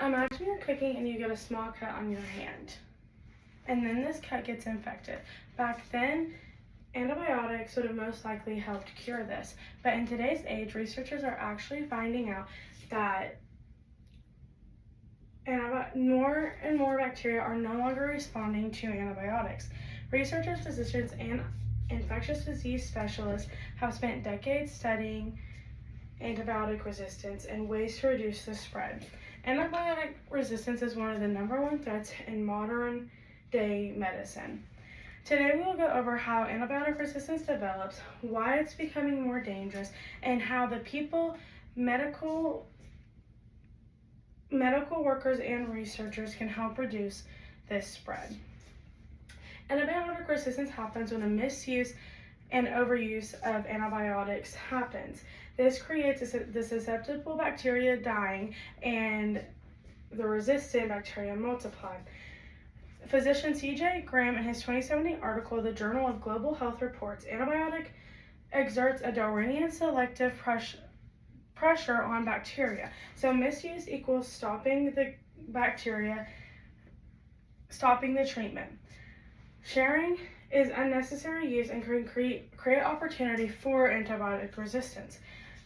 Imagine you're cooking and you get a small cut on your hand, and then this cut gets infected. Back then, antibiotics would have most likely helped cure this, but in today's age, researchers are actually finding out that more and more bacteria are no longer responding to antibiotics. Researchers, physicians, and infectious disease specialists have spent decades studying antibiotic resistance and ways to reduce the spread. Antibiotic resistance is one of the #1 threats in modern day medicine. Today we will go over how antibiotic resistance develops, why it's becoming more dangerous, and how the people, medical workers, and researchers can help reduce this spread. Antibiotic resistance happens when a misuse and overuse of antibiotics happens. This creates the susceptible bacteria dying and the resistant bacteria multiply. Physician C.J. Graham, in his 2017 article, The Journal of Global Health, reports antibiotic exerts a Darwinian selective pressure on bacteria. So misuse equals stopping the bacteria, stopping the treatment. Sharing is unnecessary use and can create opportunity for antibiotic resistance.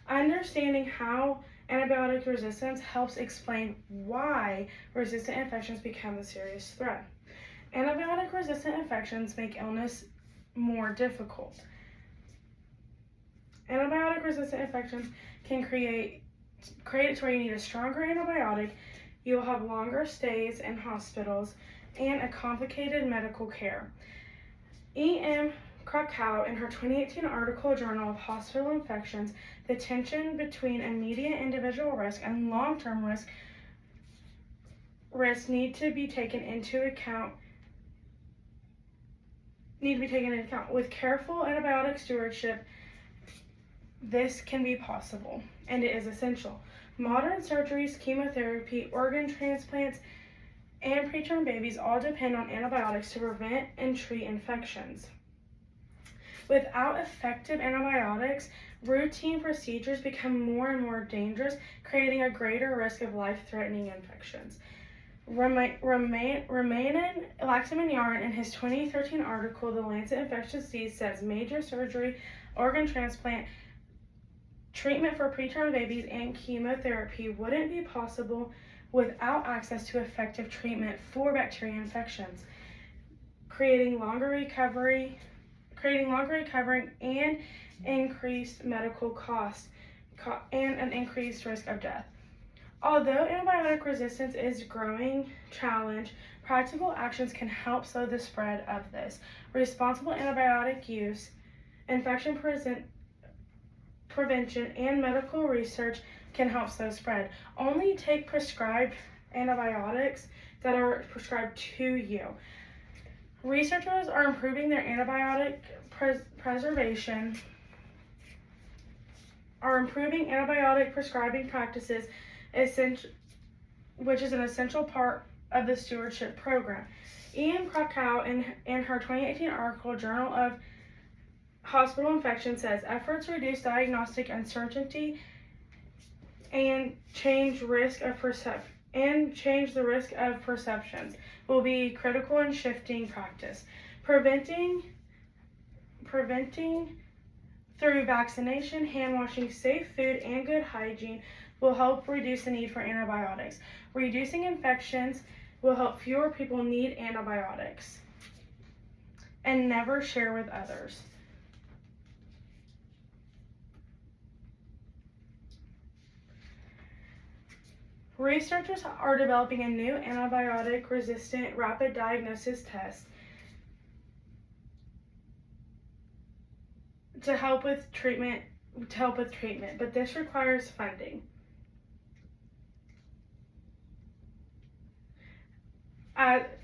Understanding how antibiotic resistance helps explain why resistant infections become a serious threat. Antibiotic resistant infections make illness more difficult. Antibiotic resistant infections can create it to where you need a stronger antibiotic, you will have longer stays in hospitals, and a complicated medical care. E.M. Krakow, in her 2018 article, Journal of Hospital Infections, the tension between immediate individual risk and long-term risk need to be taken into account. With careful antibiotic stewardship, this can be possible, and it is essential. Modern surgeries, chemotherapy, organ transplants, and preterm babies all depend on antibiotics to prevent and treat infections. Without effective antibiotics, routine procedures become more and more dangerous, creating a greater risk of life-threatening infections. Ramanan Laxminarayan, in his 2013 article, The Lancet Infectious Disease, says major surgery, organ transplant, treatment for preterm babies, and chemotherapy wouldn't be possible without access to effective treatment for bacteria infections, creating longer recovery and increased medical costs and an increased risk of death. Although antibiotic resistance is a growing challenge, practical actions can help slow the spread of this. Responsible antibiotic use, infection prevention, and medical research can help slow spread. Only take prescribed antibiotics that are prescribed to you. Researchers are improving their antibiotic prescribing practices, which is an essential part of the stewardship program. E.M. Krakow, in her 2018 article, Journal of Hospital Infections, says efforts to reduce diagnostic uncertainty and change the risk of perceptions will be critical in shifting practice. Preventing through vaccination, hand washing, safe food, and good hygiene will help reduce the need for antibiotics. Reducing infections will help fewer people need antibiotics. And never share with others. Researchers are developing a new antibiotic-resistant rapid diagnosis test to help with treatment, but this requires funding.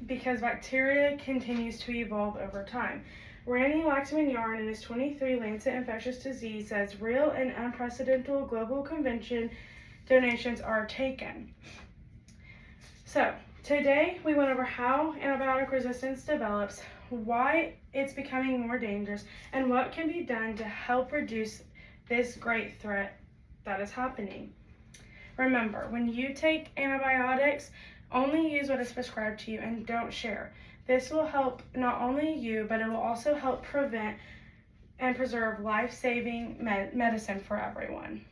Because bacteria continues to evolve over time. Randy Laxminarayan, in his 2023 Lancet Infectious Disease, says real and unprecedented global convention donations are taken. So, today we went over how antibiotic resistance develops, why it's becoming more dangerous, and what can be done to help reduce this great threat that is happening. Remember, when you take antibiotics, only use what is prescribed to you and don't share. This will help not only you, but it will also help prevent and preserve life-saving medicine for everyone.